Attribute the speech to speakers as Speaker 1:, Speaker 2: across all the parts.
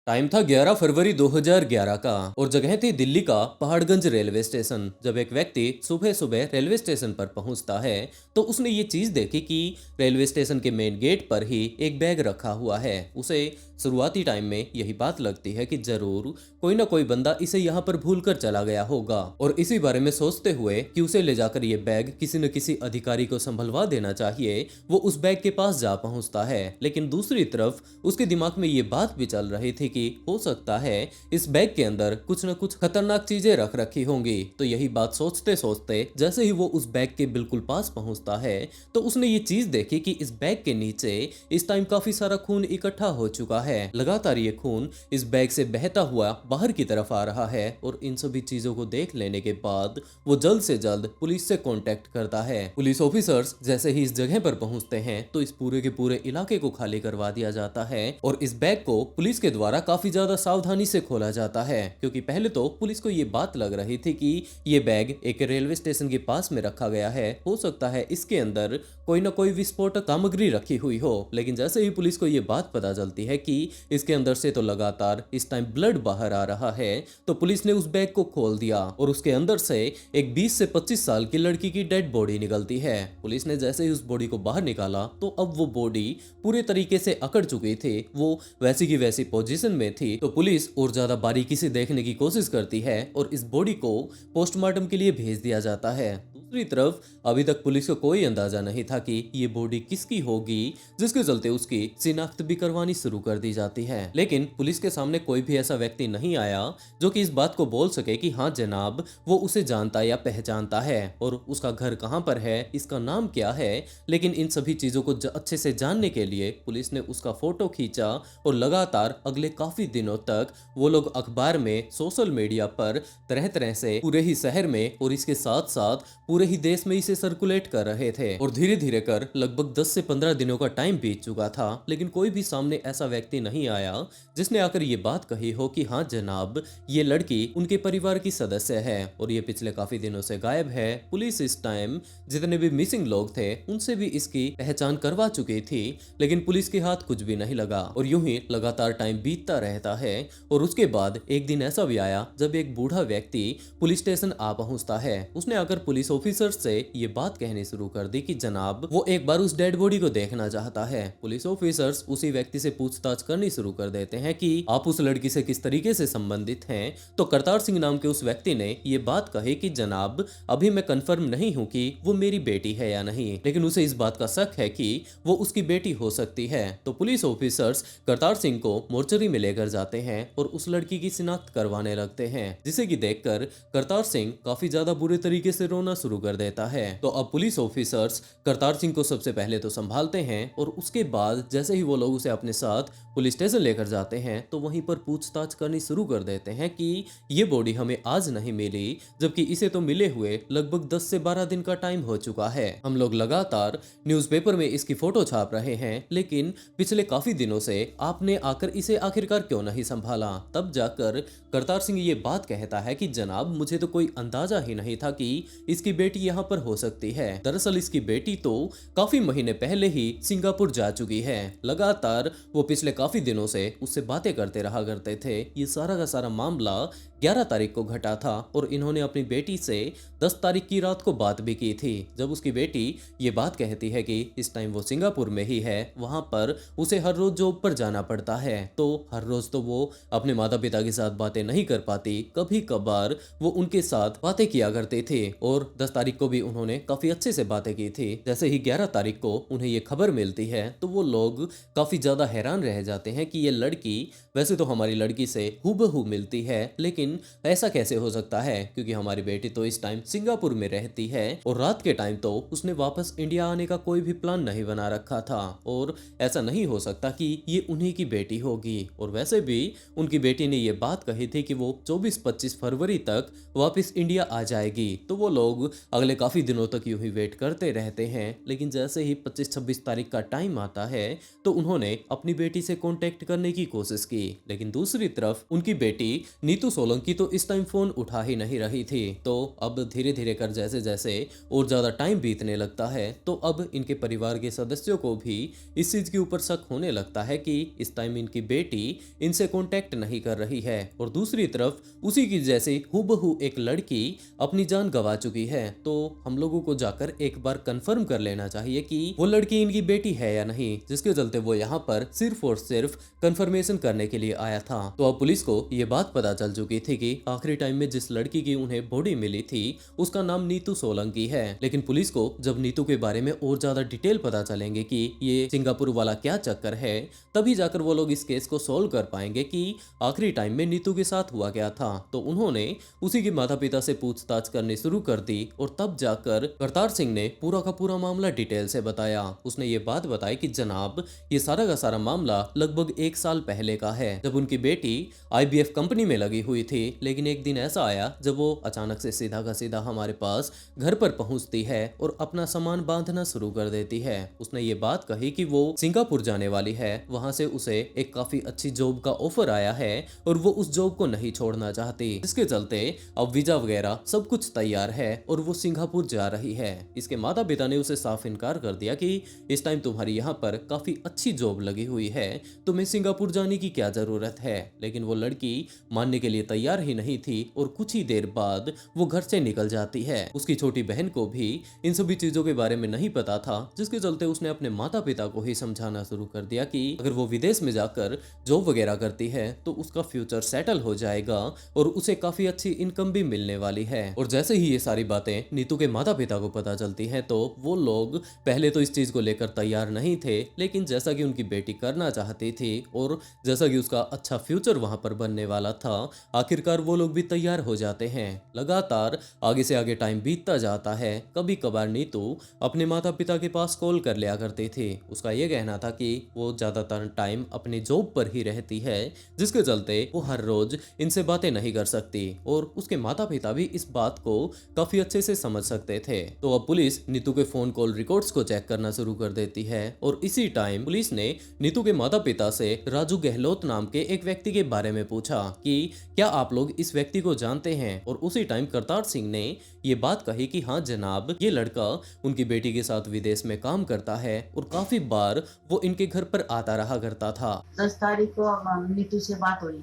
Speaker 1: Time था 11 फरवरी 2011 का और जगह थी दिल्ली का पहाड़गंज रेलवे स्टेशन। जब एक व्यक्ति सुबह सुबह रेलवे स्टेशन पर पहुंचता है तो उसने ये चीज देखी कि रेलवे स्टेशन के मेन गेट पर ही एक बैग रखा हुआ है। उसे शुरुआती टाइम में यही बात लगती है कि जरूर कोई ना कोई बंदा इसे यहाँ पर भूल कर चला गया होगा, और इसी बारे में सोचते हुए कि उसे ले जाकर ये बैग किसी न किसी अधिकारी को संभलवा देना चाहिए, वो उस बैग के पास जा पहुंचता है। लेकिन दूसरी तरफ उसके दिमाग में ये बात भी चल रही थी कि हो सकता है इस बैग के अंदर कुछ न कुछ खतरनाक चीजें रख रखी होंगी। तो यही बात सोचते सोचते जैसे ही वो उस बैग के बिल्कुल पास पहुंचता है तो उसने ये चीज देखी कि इस बैग के नीचे इस टाइम काफी सारा खून इकट्ठा हो चुका है। लगातार ये खून इस बैग से बहता हुआ बाहर की तरफ आ रहा है, और इन सभी चीजों को देख लेने के बाद वो जल्द से जल्द पुलिस से कांटेक्ट करता है। पुलिस ऑफिसर्स जैसे ही इस जगह पर पहुंचते हैं तो इस पूरे के पूरे इलाके को खाली करवा दिया जाता है और इस बैग को पुलिस के द्वारा काफी ज्यादा सावधानी से खोला जाता है, क्योंकि पहले तो पुलिस को ये बात लग रही थी कि ये बैग एक रेलवे स्टेशन के पास में रखा गया है, हो सकता है इसके अंदर कोई ना कोई विस्फोटक सामग्री रखी हुई हो। लेकिन जैसे ही पुलिस को ये बात पता चलती है कि इसके अंदर से तो लगातार इस टाइम ब्लड बाहर आ रहा है, तो पुलिस ने उस बैग को खोल दिया और उसके अंदर से एक 20 से 25 साल की लड़की की डेड बॉडी निकलती है। पुलिस ने जैसे ही उस बॉडी को बाहर निकाला तो अब वो बॉडी पूरे तरीके से अकड़ चुकी थी, वो वैसी की वैसी पोजीशन में थी। तो पुलिस और ज्यादा बारीकी से देखने की कोशिश करती है और इस बॉडी को पोस्टमार्टम के लिए भेज दिया जाता है। दूसरी तरफ अभी तक पुलिस को कोई अंदाजा नहीं था कि ये बॉडी किसकी होगी, जिसके चलते उसकी शिनाख्त भी करवानी शुरू कर दी जाती है। लेकिन पुलिस के सामने कोई भी ऐसा व्यक्ति नहीं आया जो कि इस बात को बोल सके कि हाँ जनाब वो उसे जानता या पहचानता है और उसका घर कहाँ पर है, इसका नाम क्या है। लेकिन इन सभी चीजों को अच्छे से जानने के लिए पुलिस ने उसका फोटो खींचा और लगातार अगले काफी दिनों तक वो लोग अखबार में, सोशल मीडिया पर तरह तरह से पूरे ही शहर में और इसके साथ साथ पूरे ही देश में इसे सर्कुलेट कर रहे थे। और धीरे धीरे कर लगभग 10 से 15 दिनों का टाइम बीत चुका था, लेकिन कोई भी सामने ऐसा व्यक्ति नहीं आया जिसने आकर ये बात कही हो कि हाँ जनाब ये लड़की उनके परिवार की सदस्य है और ये पिछले काफी दिनों से गायब है। पुलिस इस टाइम जितने भी मिसिंग लोग थे उनसे भी इसकी पहचान करवा चुकी थी, लेकिन पुलिस के हाथ कुछ भी नहीं लगा और यूं ही लगातार टाइम बीतता रहता है। और उसके बाद एक दिन ऐसा भी आया जब एक बूढ़ा व्यक्ति पुलिस स्टेशन आ पहुंचता है। उसने आकर पुलिस ऑफिसर से ये बात कहनी शुरू कर दी कि जनाब वो एक बार उस डेड बॉडी को देखना चाहता है। पुलिस ऑफिसर्स उसी व्यक्ति से पूछताछ करनी शुरू कर देते हैं कि आप उस लड़की से किस तरीके से संबंधित हैं। तो करतार सिंह नाम के उस व्यक्ति ने ये बात कही कि जनाब अभी मैं कंफर्म नहीं हूं कि वो मेरी बेटी है या नहीं, लेकिन उसे इस बात का शक है कि वो उसकी बेटी हो सकती है। तो पुलिस ऑफिसर्स करतार सिंह को मोर्चरी में लेकर जाते हैं और उस लड़की की शिनाख्त करवाने लगते हैं, जिसे कि देखकर करतार सिंह काफी ज्यादा बुरे तरीके से रोना शुरू कर देता है। तो अब पुलिस ऑफिसर्स करतार सिंह को सबसे पहले तो संभालते हैं और उसके बाद जैसे ही वो लोग उसे अपने साथ पुलिस स्टेशन लेकर जाते हैं तो वहीं पर पूछताछ करनी शुरू कर देते हैं कि ये बॉडी हमें आज नहीं मिली, जबकि इसे तो मिले हुए लगभग 10 से 12 दिन का टाइम हो चुका है। हम लोग लगातार न्यूज़पेपर में इसकी फोटो छाप रहे हैं, लेकिन पिछले काफी दिनों से आपने आकर इसे आखिरकार क्यों नहीं संभाला। तब जाकर करतार सिंह ये बात कहता है कि जनाब मुझे तो कोई अंदाजा ही नहीं था कि इसकी बेटी यहाँ पर हो सकती है। दरअसल इसकी बेटी तो काफी महीने पहले ही सिंगापुर जा चुकी है। लगातार वो पिछले काफी दिनों से उससे बातें करते रहा करते थे। ये सारा का सारा मामला 11 तारीख को घटा था और इन्होंने अपनी बेटी से 10 तारीख की रात को बात भी की थी, जब उसकी बेटी ये बात कहती है कि इस टाइम वो सिंगापुर में ही है, वहां पर उसे हर रोज जॉब पर जाना पड़ता है। तो हर रोज तो वो अपने माता पिता के साथ बातें नहीं कर पाती, कभी कभार वो उनके साथ बातें किया करते थे और 10 तारीख को भी उन्होंने काफी अच्छे से बातें की थी। जैसे ही 11 तारीख को उन्हें ये खबर मिलती है तो वो लोग काफी ज्यादा हैरान रह जाते हैं कि ये लड़की वैसे तो हमारी लड़की से हूबहू मिलती है, लेकिन ऐसा कैसे हो सकता है, क्योंकि हमारी बेटी तो इस टाइम सिंगापुर में रहती है और रात के टाइम तो उसने वापस इंडिया आने का कोई भी प्लान नहीं बना रखा था और ऐसा नहीं हो सकता कि ये उन्हीं की बेटी होगी। और वैसे भी उनकी बेटी ने ये बात कही थी कि वो 24-25 फरवरी तक वापस इंडिया आ जाएगी। तो वो लोग अगले काफ़ी दिनों तक यूं ही वेट करते रहते हैं, लेकिन जैसे ही 25-26 तारीख का टाइम आता है तो उन्होंने अपनी बेटी से कांटेक्ट करने की कोशिश की, लेकिन दूसरी तरफ उनकी बेटी नीतू सोलंकी तो इस टाइम फ़ोन उठा ही नहीं रही थी। तो अब धीरे धीरे कर जैसे जैसे और ज़्यादा टाइम बीतने लगता है तो अब इनके परिवार के सदस्यों को भी इस चीज़ के ऊपर शक होने लगता है कि इस टाइम इनकी बेटी इनसे कांटेक्ट नहीं कर रही है, और दूसरी तरफ उसी की जैसे हूबहू एक लड़की अपनी जान गंवा चुकी है। तो हम लोगों को जाकर एक बार कंफर्म कर लेना चाहिए कि वो लड़की इनकी बेटी है या नहीं, जिसके चलते वो यहाँ पर सिर्फ और सिर्फ कंफर्मेशन करने के लिए आया था। तो अब पुलिस को ये बात पता चल चुकी थी कि आखिरी टाइम में जिस लड़की की उन्हें बॉडी मिली थी उसका नाम नीतू सोलंकी है। लेकिन पुलिस को जब नीतू के बारे में और ज्यादा डिटेल पता चलेंगे कि ये सिंगापुर वाला क्या चक्कर है, तभी जाकर वो लोग इस केस को सोल्व कर पाएंगे कि आखिरी टाइम में नीतू के साथ हुआ क्या था। तो उन्होंने उसी के माता पिता से पूछताछ करनी शुरू कर दी और तब जाकर करतार सिंह ने पूरा का पूरा मामला डिटेल से बताया। उसने ये बात बताई कि जनाब ये सारा का सारा मामला लगभग 1 साल पहले का है, जब उनकी बेटी IBF कंपनी में लगी हुई थी। लेकिन एक दिन ऐसा आया जब वो अचानक से सीधा का सीधा हमारे पास घर पर पहुंचती है और अपना सामान बांधना शुरू कर देती है। उसने ये बात कही कि वो सिंगापुर जाने वाली है, वहां से उसे एक काफी अच्छी जॉब का ऑफर आया है और वो उस जॉब को नहीं छोड़ना चाहती, जिसके चलते अब वीजा वगैरह सब कुछ तैयार है और वो सिंगापुर जा रही है। इसके माता पिता ने उसे साफ इनकार कर दिया कि इस टाइम तुम्हारी यहाँ पर काफी अच्छी जॉब लगी हुई है, तुम्हें सिंगापुर जाने की क्या जरूरत है। लेकिन वो लड़की मानने के लिए तैयार ही नहीं थी और कुछ ही देर बाद वो घर से निकल जाती है। उसकी छोटी बहन को भी इन सभी चीजों के बारे में नहीं पता था, जिसके चलते उसने अपने माता पिता को ही समझाना शुरू कर दिया कि अगर वो विदेश में जाकर जॉब वगैरह करती है तो उसका फ्यूचर सेटल हो जाएगा और उसे काफी अच्छी इनकम भी मिलने वाली है। और जैसे ही ये सारी बातें नीतू के माता पिता को पता चलती हैं तो वो लोग पहले तो इस चीज को लेकर तैयार नहीं थे, लेकिन जैसा कि उनकी बेटी करना चाहती थी और जैसा कि उसका अच्छा फ्यूचर वहां पर बनने वाला था, आखिरकार वो लोग भी तैयार हो जाते हैं। लगातार आगे से आगे टाइम बीतता जाता है। कभी कभार नीतू अपने माता पिता के पास कॉल कर लिया करती थी। उसका ये कहना था कि वो ज्यादातर टाइम अपनी जॉब पर ही रहती है, जिसके चलते वो हर रोज इनसे बातें नहीं कर सकती, और उसके माता पिता भी इस बात को काफी अच्छे से समझ सकते थे। तो अब पुलिस नीतू के फोन कॉल रिकॉर्ड्स को चेक करना शुरू कर देती है और इसी टाइम पुलिस ने नीतू के माता पिता से राजू गहलोत नाम के एक व्यक्ति के बारे में पूछा कि क्या आप लोग इस व्यक्ति को जानते हैं। और उसी टाइम करतार सिंह ने ये बात कही कि हाँ जनाब, ये लड़का उनकी बेटी के साथ विदेश में काम करता है और काफी बार वो इनके घर पर आता रहा करता था।
Speaker 2: 10 तारीख को नीतू से बात हुई।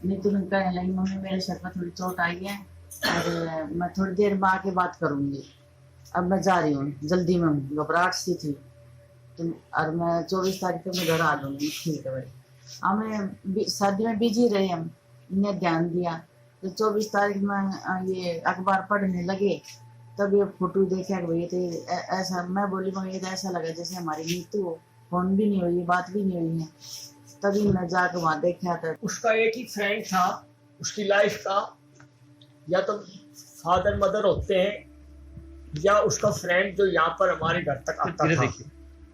Speaker 2: नीतू ने कहने लगी मम्मी मेरे सर पर थोड़ी चोट आई है और मैं थोड़ी देर में आके बात करूंगी, अब मैं जा रही हूँ, जल्दी में हूँ, घबराहट सी थी तो, और मैं 24 तारीख को मैं घर आ जाऊंगी। ठीक है भाई। हमें शादी में बिजी रहे, हम ने ध्यान दिया तो 24 तारीख में ये अखबार पढ़ने लगे, तब ये फोटो देखा कि भाई तो ऐसा, मैं बोली मगर ये तो ऐसा लगा जैसे हमारी नीतू हो, फोन भी नहीं हुई, बात भी नहीं हुई है। तभी मैं जाकर वहाँ देखा था।
Speaker 3: उसका एक ही फ्रेंड था उसकी लाइफ का, या तो फादर मदर होते हैं या उसका फ्रेंड जो यहाँ पर हमारे घर तक आता था।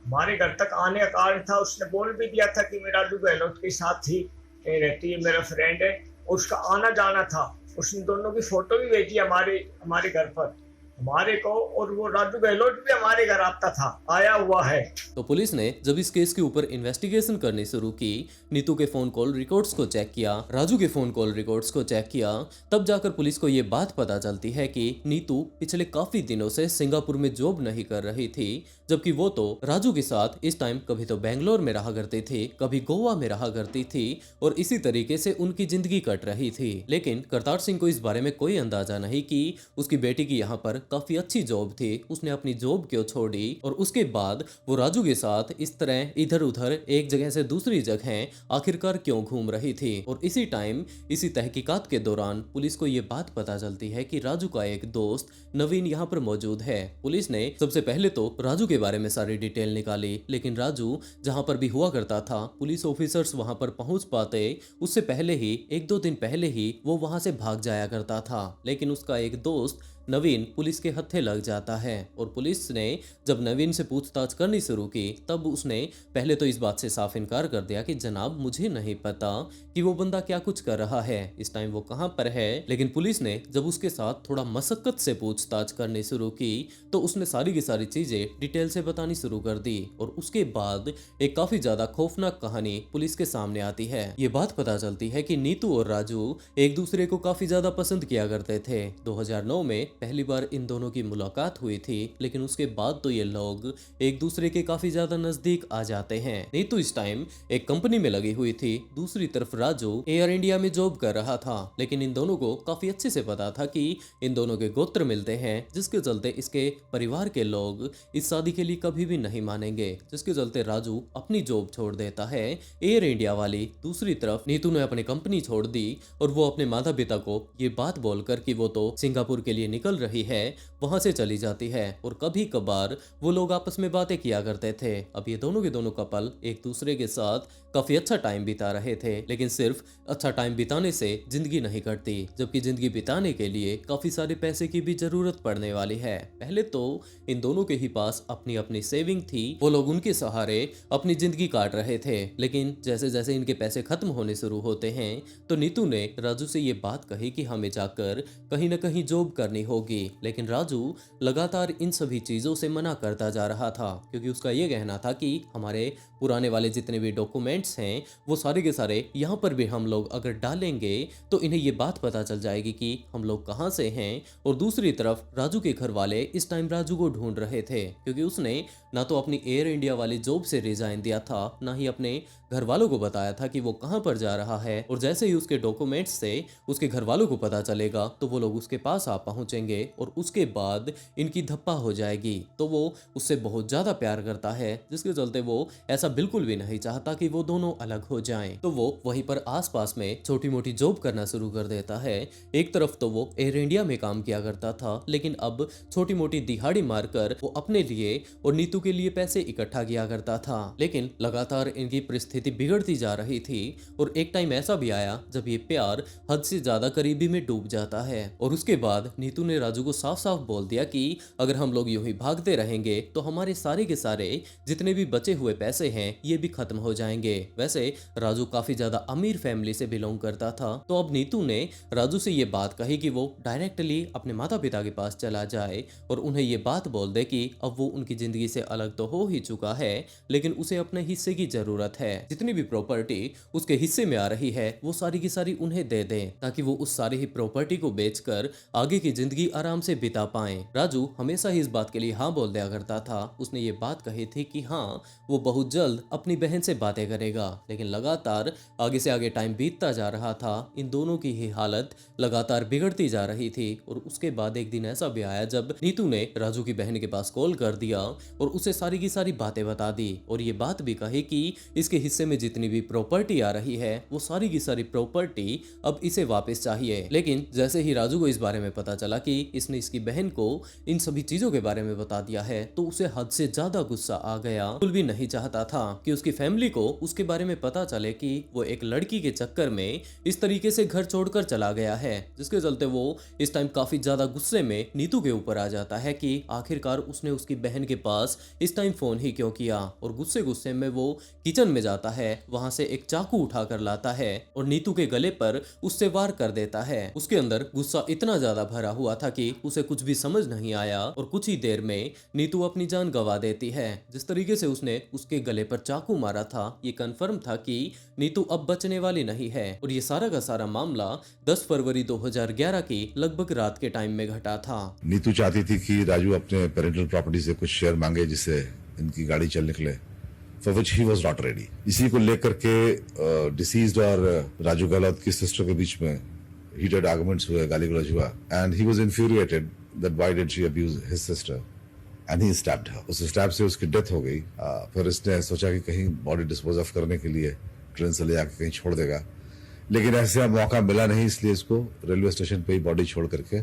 Speaker 3: हमारे घर तक आने का कारण था, उसने बोल भी दिया था कि मैं राजू गहलोत के साथ ही रहती है, मेरा फ्रेंड है, और उसका आना जाना था। उसने दोनों की फोटो भी भेजी हमारे घर पर हमारे को, और वो राजू गहलोत भी हमारे घर आता था, आया हुआ है।
Speaker 1: तो पुलिस ने जब इस केस के ऊपर इन्वेस्टिगेशन करनी शुरू की, नीतू के फोन कॉल रिकॉर्ड्स को चेक किया, राजू के फोन कॉल रिकॉर्ड्स को चेक किया, तब जाकर पुलिस को ये बात पता चलती है कि नीतू पिछले काफी दिनों से सिंगापुर में जॉब नहीं कर रही थी, जबकि वो तो राजू के साथ इस टाइम कभी तो बेंगलोर में रहा करती थी, कभी गोवा में रहा करती थी, और इसी तरीके से उनकी जिंदगी कट रही थी। लेकिन करतार सिंह को इस बारे में कोई अंदाजा नहीं कि उसकी बेटी की यहाँ पर काफी अच्छी जॉब थी, उसने अपनी जॉब क्यों छोड़ी और उसके बाद वो राजू के साथ इस तरह इधर उधर एक जगह से दूसरी जगह आखिरकार क्यों घूम रही थी। और इसी टाइम इसी तहकीकात के दौरान पुलिस को ये बात पता चलती है कि राजू का एक दोस्त नवीन यहाँ पर मौजूद है। पुलिस ने सबसे पहले तो राजू के बारे में सारी डिटेल निकाली, लेकिन राजू जहाँ पर भी हुआ करता था पुलिस ऑफिसर्स वहां पर पहुंच पाते उससे पहले ही 1-2 दिन पहले ही वो वहां से भाग जाया करता था। लेकिन उसका एक दोस्त नवीन पुलिस के हत्थे लग जाता है और पुलिस ने जब नवीन से पूछताछ करनी शुरू की तब उसने पहले तो इस बात से साफ इनकार कर दिया कि जनाब मुझे नहीं पता कि वो बंदा क्या कुछ कर रहा है, इस टाइम वो कहाँ पर है। लेकिन पुलिस ने जब उसके साथ थोड़ा मशक्कत से पूछताछ करनी शुरू की तो उसने सारी की सारी चीजें डिटेल से बतानी शुरू कर दी और उसके बाद एक काफी ज्यादा खौफनाक कहानी पुलिस के सामने आती है। ये बात पता चलती है कि नीतू और राजू एक दूसरे को काफी ज्यादा पसंद किया करते थे। 2009 में पहली बार इन दोनों की मुलाकात हुई थी, लेकिन उसके बाद तो ये लोग एक दूसरे के काफी ज्यादा नजदीक आ जाते हैं। नीतू इस टाइम एक कंपनी में लगी हुई थी, दूसरी तरफ राजू एयर इंडिया में जॉब कर रहा था। लेकिन इन दोनों को काफी अच्छे से पता था कि इन दोनों के गोत्र मिलते हैं, जिसके चलते इसके परिवार के लोग इस शादी के लिए कभी भी नहीं मानेंगे, जिसके चलते राजू अपनी जॉब छोड़ देता है एयर इंडिया वाली। दूसरी तरफ नीतू ने अपनी कंपनी छोड़ दी और वो अपने माता पिता को ये बात बोलकर कि वो तो सिंगापुर के लिए निकल रही है वहां से चली जाती है। और कभी कभार वो लोग आपस में बातें किया करते थे। अब ये दोनों के दोनों कपल एक दूसरे के साथ काफी अच्छा टाइम बिता रहे थे, लेकिन सिर्फ अच्छा टाइम बिताने से जिंदगी नहीं कटती, जबकि जिंदगी बिताने के लिए काफी सारे पैसे की भी जरूरत पड़ने वाली है। पहले तो इन दोनों के ही पास अपनी अपनी सेविंग थी, वो लोग उनके सहारे अपनी जिंदगी काट रहे थे। लेकिन जैसे जैसे इनके पैसे खत्म होने शुरू होते हैं तो नीतू ने राजू से ये बात कही कि हमें जाकर कहीं ना कहीं जॉब करनी होगी। लेकिन राजू लगातार इन सभी चीजों से मना करता जा रहा था, क्योंकि उसका ये कहना था कि हमारे पुराने वाले जितने भी डॉक्यूमेंट्स हैं वो सारे के सारे यहाँ पर भी हम लोग अगर डालेंगे तो इन्हें ये बात पता चल जाएगी कि हम लोग कहाँ से हैं। और दूसरी तरफ राजू के घर वाले इस टाइम राजू को ढूंढ रहे थे, क्योंकि उसने ना तो अपनी एयर इंडिया वाली जॉब से रिजाइन दिया था, ना ही अपने घर वालों को बताया था कि वो कहाँ पर जा रहा है। और जैसे ही उसके डॉक्यूमेंट्स से उसके घर वालों को पता चलेगा तो वो लोग उसके पास आ पहुंचेंगे और उसके बाद इनकी धप्पा हो जाएगी। तो वो उससे बहुत ज्यादा प्यार करता है, जिसके चलते वो ऐसा बिल्कुल भी नहीं चाहता कि वो दोनों अलग हो जाएं। तो वो वहीं पर आसपास में छोटी मोटी जॉब करना शुरू कर देता है। एक तरफ तो वो एयर इंडिया में काम किया करता था, लेकिन अब छोटी मोटी दिहाड़ी मारकर वो अपने लिए और नीतू के लिए पैसे इकट्ठा किया करता था। लेकिन लगातार इनकी परिस्थिति बिगड़ती जा रही थी और एक टाइम ऐसा भी आया जब ये प्यार हद से ज्यादा करीबी में डूब जाता है। और उसके बाद नीतू ने राजू को साफ साफ बोल दिया कि अगर हम लोग यूं ही भागते रहेंगे तो हमारे सारे के सारे जितने भी बचे हुए पैसे हैं ये भी खत्म हो जाएंगे। वैसे राजू काफी ज्यादा अमीर फैमिली से बिलोंग करता था, तो अब नीतू ने राजू से ये बात कही कि वो डायरेक्टली अपने माता पिता के पास चला जाए और उन्हें ये बात बोल दे कि अब वो उनकी जिंदगी से अलग तो हो ही चुका है, लेकिन उसे अपने हिस्से की जरूरत है। जितनी भी प्रॉपर्टी उसके हिस्से में आ रही है वो सारी की सारी उन्हें दे दे, ताकि वो उस सारी ही प्रॉपर्टी को बेचकर आगे की जिंदगी आराम से बिता पाए। राजू हमेशा ही इस बात के लिए हाँ बोल दिया करता था। उसने ये बात कही थी कि हाँ वो बहुत जल्द अपनी बहन से बातें करेगा, लेकिन लगातार आगे से आगे टाइम बीतता जा रहा था। इन दोनों की ही हालत लगातार बिगड़ती जा रही थी। और उसके बाद एक दिन ऐसा भी आया जब नीतू ने राजू की बहन के पास कॉल कर दिया और उसे सारी की सारी बातें बता दी और ये बात भी कही कि इसके हिस्से में जितनी भी प्रॉपर्टी आ रही है वो सारी की सारी प्रॉपर्टी अब इसे वापस चाहिए। लेकिन जैसे ही राजू को इस बारे में पता चला कि इसने इसकी बहन को इन सभी चीजों के बारे में बता दिया है तो उसे हद से ज्यादा गुस्सा आ गया। बिल्कुल भी नहीं चाहता था कि उसकी फैमिली को उसके बारे में पता चले कि वो एक लड़की के चक्कर में इस तरीके से घर छोड़कर चला गया है, जिसके चलते वो इस टाइम काफी ज्यादा गुस्से में नीतू के ऊपर आ जाता है कि आखिरकार उसने उसकी बहन के पास इस टाइम फोन ही क्यों किया। और गुस्से गुस्से में वो किचन में जाता है, वहां से एक चाकू उठाकर लाता है और नीतू के गले पर उससे वार कर देता है। उसके अंदर गुस्सा इतना ज्यादा भरा हुआ था कि उसे कुछ भी समझ नहीं आया और कुछ ही देर में नीतू अपनी जान गंवा देती है। जिस तरीके से उसने उसके गले पर चाकू मारा था ये कंफर्म था कि नीतू अब बचने वाली नहीं है। और ये सारा का सारा मामला 10 फरवरी 2011 की लगभग रात के टाइम में घटा था।
Speaker 4: नीतू चाहती थी कि राजू अपने पेरेंटल प्रॉपर्टी से कुछ शेयर मांगे जिससे इनकी गाड़ी चल निकले, for which he was not ready. इसी को लेकर के डिसीज्ड और राजू गहलोत की सिस्टर के बीच में हीटेड आर्गुमेंट्स हुए, गाली गलौज हुआ and he was infuriated that why did she abuse his sister and he stabbed her. उस स्टैब से उसकी डेथ हो गई। फिर इसने सोचा कि कहीं बॉडी डिस्पोज ऑफ करने के लिए ट्रेन से ले जाकर कहीं छोड़ देगा, लेकिन ऐसा मौका मिला नहीं, इसलिए इसको रेलवे स्टेशन पे ही बॉडी छोड़ करके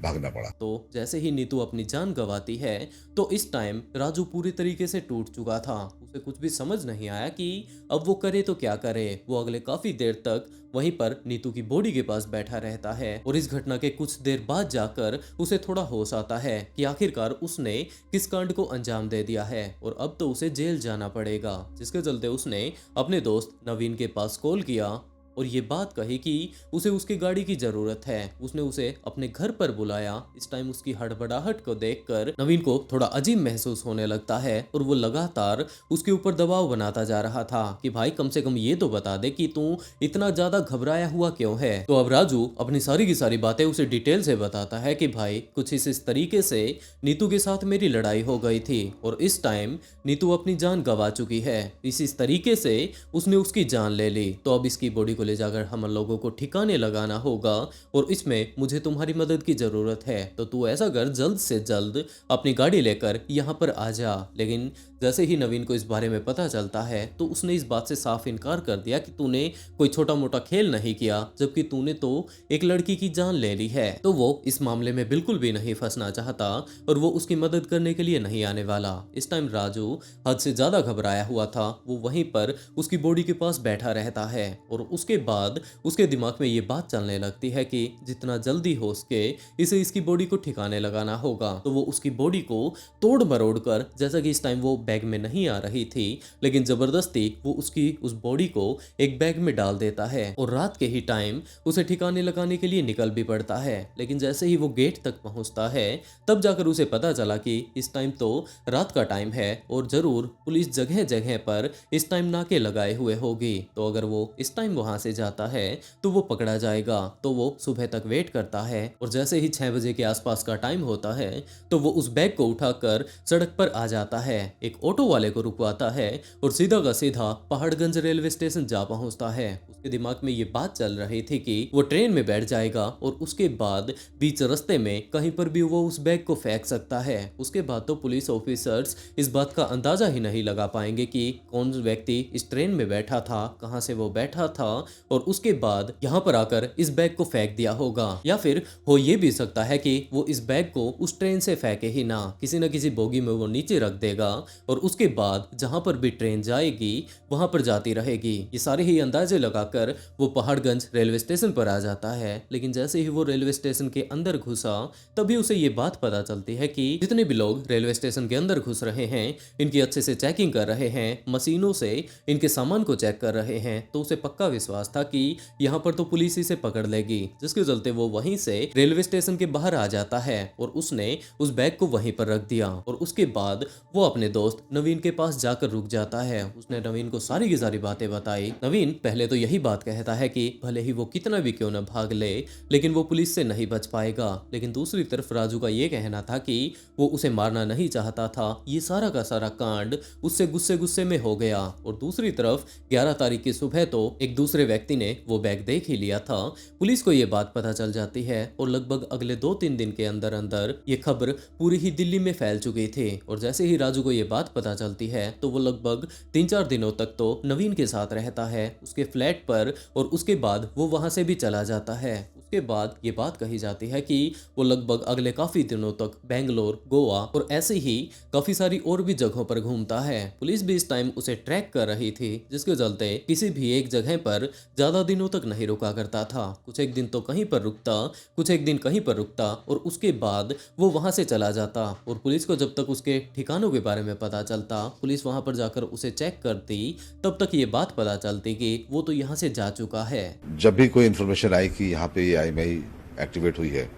Speaker 4: भागना पड़ा।
Speaker 1: तो जैसे ही नीतू अपनी जान गंवाती है तो इस टाइम राजू पूरी तरीके से टूट चुका था। उसे कुछ भी समझ नहीं आया कि अब वो करे तो क्या करे। वो अगले काफी देर तक वहीं पर नीतू की बॉडी के पास बैठा रहता है और इस घटना के कुछ देर बाद जाकर उसे थोड़ा होश आता है कि आखिरकार उसने किस कांड को अंजाम दे दिया है और अब तो उसे जेल जाना पड़ेगा। जिसके चलते उसने अपने दोस्त नवीन के पास कॉल किया और ये बात कही कि उसे उसकी गाड़ी की जरूरत है। उसने उसे अपने घर पर बुलाया। इस टाइम उसकी हड़बड़ाहट को देखकर नवीन को थोड़ा अजीब महसूस होने लगता है और वो लगातार उसके ऊपर दबाव बनाता जा रहा था कि भाई कम से कम ये तो बता दे कि तू इतना ज्यादा घबराया हुआ क्यों है। तो अब राजू अपनी सारी की सारी बातें उसे डिटेल से बताता है कि भाई कुछ इस तरीके से नीतू के साथ मेरी लड़ाई हो गई थी और इस टाइम नीतू अपनी जान गंवा चुकी है। इस तरीके से उसने उसकी जान ले ली। तो अब इसकी बॉडी को ले जाकर हम लोगों को ठिकाने लगाना होगा और इसमें मुझे तुम्हारी मदद की जरूरत है। तो तू ऐसा कर, जल्द से जल्द अपनी गाड़ी लेकर यहाँ पर आ जा। लेकिन जैसे ही नवीन को इस बारे में पता चलता है तो उसने इस बात से साफ इनकार कर दिया कि तूने कोई छोटा मोटा खेल नहीं किया, जबकि तूने तो एक लड़की की जान ले ली है। तो वो इस मामले में बिल्कुल भी नहीं फंसना चाहता और वो उसकी मदद करने के लिए नहीं आने वाला। इस टाइम राजू हद से ज्यादा घबराया हुआ था। वो वहीं पर उसकी बॉडी के पास बैठा रहता है और उसके बाद उसके दिमाग में ये बात चलने लगती है कि जितना जल्दी हो सके इसे इसकी बॉडी को ठिकाने लगाना होगा। तो वो उसकी बॉडी को तोड़ मरोड़ कर, जैसा कि इस टाइम वो बैग में नहीं आ रही थी, लेकिन जबरदस्ती वो उसकी उस बॉडी को एक बैग में डाल देता है और रात के ही टाइम उसे ठिकाने लगाने के लिए निकल भी पड़ता है। लेकिन जैसे ही वो गेट तक पहुंचता है तब जाकर उसे पता चला कि इस टाइम तो रात का टाइम है और जरूर पुलिस जगह जगह पर इस टाइम नाके लगाए हुए होगी। तो अगर वो इस टाइम वहां से जाता है तो वो पकड़ा जाएगा। तो वो सुबह तक वेट करता है और जैसे ही 6 बजे के आसपास का टाइम होता है तो वो उस बैग को उठाकर सड़क पर आ जाता है, एक ऑटो वाले को रुकवाता है और सीधा का सीधा पहाड़गंज रेलवे स्टेशन जा पहुंचता है। उसके दिमाग में ये बात चल रही थी कि वो ट्रेन में बैठ जाएगा और उसके बाद बीच रास्ते में कहीं पर भी वो उस बैग को फेंक सकता है। उसके बाद तो पुलिस ऑफिसर्स इस बात का अंदाजा ही नहीं लगा पाएंगे कि कौन व्यक्ति इस ट्रेन में बैठा था, कहां से वो बैठा था और उसके बाद यहाँ पर आकर इस बैग को फेंक दिया होगा। या फिर हो ये भी सकता है कि वो इस बैग को उस ट्रेन से फेंके ही ना, किसी न किसी बोगी में वो नीचे रख देगा और उसके बाद जहां पर भी ट्रेन जाएगी वहां पर जाती रहेगी। ये सारे ही अंदाजे लगाकर वो पहाड़गंज रेलवे स्टेशन पर आ जाता है। लेकिन जैसे ही वो रेलवे स्टेशन के अंदर घुसा तभी उसे ये बात पता चलती है कि जितने भी लोग रेलवे स्टेशन के अंदर घुस रहे हैं इनकी अच्छे से चेकिंग कर रहे हैं, मशीनों से इनके सामान को चेक कर रहे हैं। तो उसे पक्का विश्वास था कि यहाँ पर तो पुलिस इसे पकड़ लेगी, जिसके चलते वो वहीं से रेलवे स्टेशन के बाहर आ जाता है और उसने उस बैग को वहीं पर रख दिया और उसके बाद वो अपने दोस्त नवीन के पास जाकर रुक जाता है। उसने नवीन को सारी की सारी बातें बताई। नवीन पहले तो यही बात कहता है कि भले ही वो कितना भी क्यों न भाग ले लेकिन वो पुलिस से नहीं बच पाएगा। लेकिन दूसरी तरफ राजू का ये कहना था कि वो उसे मारना नहीं चाहता था। ये सारा का सारा कांड उससे गुस्से गुस्से में हो गया। और दूसरी तरफ 11 तारीख की सुबह तो एक दूसरे व्यक्ति ने वो बैग देख ही लिया था। पुलिस को ये बात पता चल जाती है और लगभग अगले 2-3 दिन के अंदर अंदर ये खबर पूरी ही दिल्ली में फैल चुकी थी। और जैसे ही राजू को ये बात पता चलती है तो वो लगभग 3-4 दिनों तक तो नवीन के साथ रहता है उसके फ्लैट पर और उसके बाद वो वहां से भी चला जाता है। उसके बाद ये बात कही जाती है कि वो लगभग अगले काफी दिनों तक बेंगलोर, गोवा और ऐसे ही काफी सारी और भी जगहों पर घूमता है। पुलिस भी इस टाइम उसे ट्रैक कर रही थी, जिसके चलते किसी भी एक जगह पर ज्यादा दिनों तक नहीं रुका करता था। कुछ एक दिन तो कहीं पर रुकता, कुछ एक दिन कहीं पर रुकता और उसके बाद वो वहां से चला जाता। और पुलिस को जब तक उसके ठिकानों के बारे में पता चलता, पुलिस वहां पर जाकर उसे चेक करती, तब तक ये बात पता चलती कि वो तो यहाँ से जा चुका है।
Speaker 4: जब भी कोई इन्फॉर्मेशन आई कि यहाँ पे ये IMEI एक्टिवेट हुई है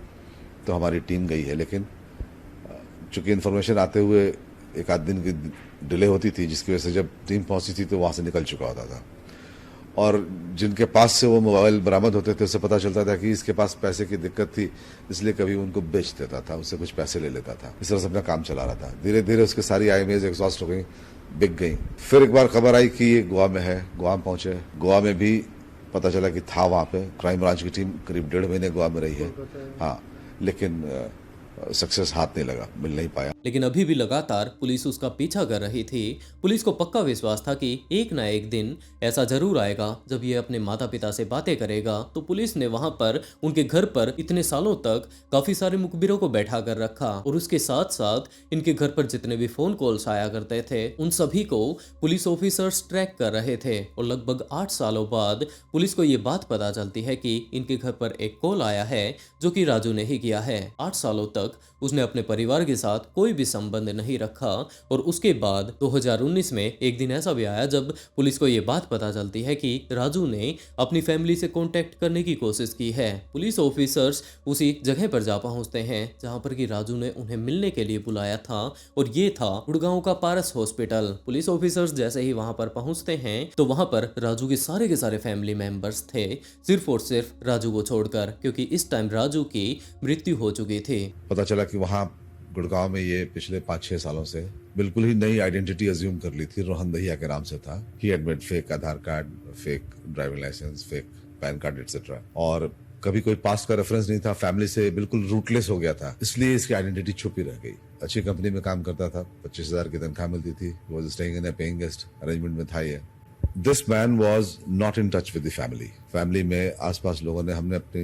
Speaker 4: तो हमारी टीम गई है, लेकिन चूंकि इन्फॉर्मेशन आते हुए एक आध दिन की डिले होती थी, जिसकी वजह से जब टीम पहुंची थी तो वहाँ से निकल चुका होता था। और जिनके पास से वो मोबाइल बरामद होते थे उससे पता चलता था कि इसके पास पैसे की दिक्कत थी, इसलिए कभी उनको बेच देता था, उससे कुछ पैसे ले लेता था। इस तरह से अपना काम चला रहा था। धीरे धीरे उसकी सारी IMEI एग्जॉस्ट हो गई, बिक गई। फिर एक बार खबर आई कि ये गोवा में है, गोवा में पहुंचे। गोवा में भी पता चला कि था वहाँ पे। क्राइम ब्रांच की टीम करीब 1.5 महीने गोवा में रही है, हाँ, लेकिन सक्सेस हाथ नहीं लगा, मिल नहीं पाया।
Speaker 1: लेकिन अभी भी लगातार पुलिस उसका पीछा कर रही थी। पुलिस को पक्का विश्वास था कि एक ना एक दिन ऐसा जरूर आएगा जब ये अपने माता पिता से बातें करेगा। तो पुलिस ने वहां पर उनके घर पर इतने सालों तक काफी सारे मुखबिरों को बैठा कर रखा और उसके साथ साथ इनके घर पर जितने भी फोन कॉल्स आया करते थे उन सभी को पुलिस ऑफिसर्स ट्रैक कर रहे थे। और लगभग 8 सालों बाद पुलिस को ये बात पता चलती है कि इनके घर पर एक कॉल आया है जो कि राजू ने ही किया है। 8 सालों तक उसने अपने परिवार के साथ कोई भी संबंध नहीं रखा और उसके बाद 2019 में एक दिन ऐसा भी आया जब पुलिस को ये बात पता चलती है कि राजू ने अपनी फैमिली से कांटेक्ट करने की कोशिश की है। पुलिस ऑफिसर्स उसी जगह पर जा पहुंचते हैं जहां पर कि राजू ने उन्हें मिलने के लिए बुलाया था और ये था गुड़गांव का पारस हॉस्पिटल। पुलिस ऑफिसर्स जैसे ही वहां पर पहुंचते हैं तो वहां पर राजू के सारे फैमिली मेंबर्स थे, सिर्फ और सिर्फ राजू को छोड़कर, क्योंकि इस टाइम राजू की मृत्यु हो चुकी थी।
Speaker 4: पता चला कि वहाँ गुड़गांव में ये पिछले 5-6 सालों से बिल्कुल ही नई आइडेंटिटी अज्यूम कर ली थी। रोहन दहिया के नाम से था। He had made fake Aadhaar card, fake driving licence, fake PAN card etcetera, और कभी कोई पास्ट का रेफरेंस नहीं था। फैमिली से बिल्कुल रूटलेस हो गया था, इसलिए इसकी आइडेंटिटी छुपी रह गई। अच्छी कंपनी में काम करता था, 25,000 की तनख्वाह मिलती थी। Was staying in A paying guest arrangement में था ये। This man was not in touch with the family में आसपास लोगों ने, हमने अपनी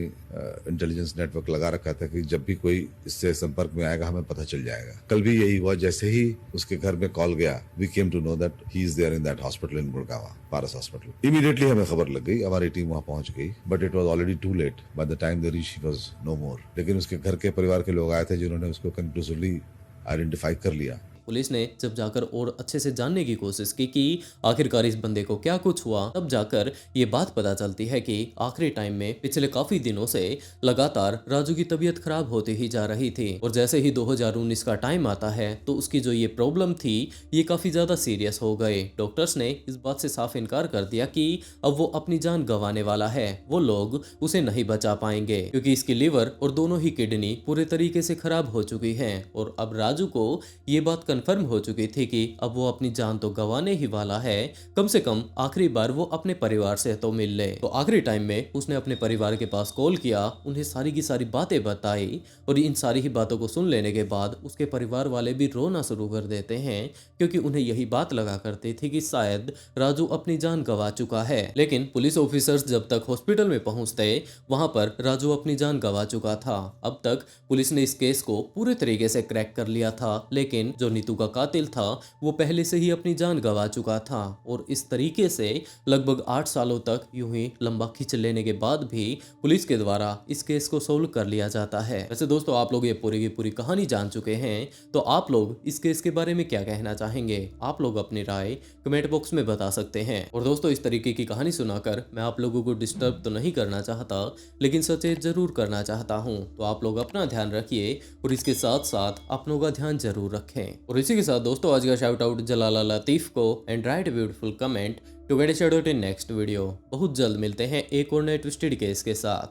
Speaker 4: इंटेलिजेंस नेटवर्क लगा रखा था कि जब भी कोई इससे संपर्क में आएगा हमें पता चल जाएगा। कल भी यही हुआ। जैसे ही उसके घर में कॉल गया, we came to know that he is there in that hospital in Gurgaon, Paras hospital. Immediately हमें खबर लग गई, हमारी टीम वहां पहुंच गई, but it was already too late. By the time they reach he was no more. लेकिन उसके घर के परिवार के लोग आए थे जिन्होंने उसको कंक्लूसिवली आइडेंटिफाई कर लिया।
Speaker 1: पुलिस ने जब जाकर और अच्छे से जानने की कोशिश की कि आखिरकार इस बंदे को क्या कुछ हुआ, तब जाकर ये बात पता चलती है कि आखिरी टाइम में पिछले काफी दिनों से लगातार राजू की तबीयत खराब होती ही जा रही थी और जैसे ही 2019 का टाइम आता है तो उसकी जो ये प्रॉब्लम थी ये काफी ज्यादा सीरियस हो गए। डॉक्टर्स ने इस बात से साफ इनकार कर दिया कि अब वो अपनी जान गंवाने वाला है, वो लोग उसे नहीं बचा पाएंगे क्योंकि इसकी लिवर और दोनों ही किडनी पूरे तरीके से खराब हो चुकी है। और अब राजू को ये बात कंफर्म हो चुकी थी कि अब वो अपनी जान तो गंवाने ही वाला है, कम से कम आखिरी बार वो अपने परिवार से तो मिल ले। तो आखिरी टाइम में उसने अपने परिवार के पास कॉल किया, उन्हें सारी की सारी बातें बताई और इन सारी ही बातों को सुन लेने के बाद उसके परिवार वाले भी रोना शुरू कर देते हैं क्योंकि उन्हें यही बात लगा करती थी कि शायद राजू अपनी जान गंवा चुका है। लेकिन पुलिस ऑफिसर्स जब तक हॉस्पिटल में पहुंचते वहां पर राजू अपनी जान गंवा चुका था। अब तक पुलिस ने इस केस को पूरे तरीके से क्रैक कर लिया था, लेकिन जो नीतू का कातिल था वो पहले से ही अपनी जान गंवा चुका था और इस तरीके से लगभग 8 सालों तक यूं ही लंबा खींच लेने के बाद भी पुलिस के द्वारा इस केस को सोल्व कर लिया जाता है। वैसे दोस्तों, आप लोग ये पूरी की पूरी कहानी जान चुके हैं, तो आप लोग इस केस के बारे में क्या कहना चाहेंगे? आप लोग अपनी राय कमेंट बॉक्स में बता सकते हैं। और दोस्तों, इस तरीके की कहानी सुनाकर मैं आप लोगों को डिस्टर्ब तो नहीं करना चाहता, लेकिन सचेत जरूर करना चाहता हूँ। तो आप लोग अपना ध्यान रखिए और इसके साथ साथ अपनों का ध्यान जरूर रखें। और इसी के साथ दोस्तों, आज का शाउट आउट जलाला लतीफ को and write beautiful comment to get a shout out in next video. बहुत जल्द मिलते हैं एक और नए ट्विस्टेड केस के साथ।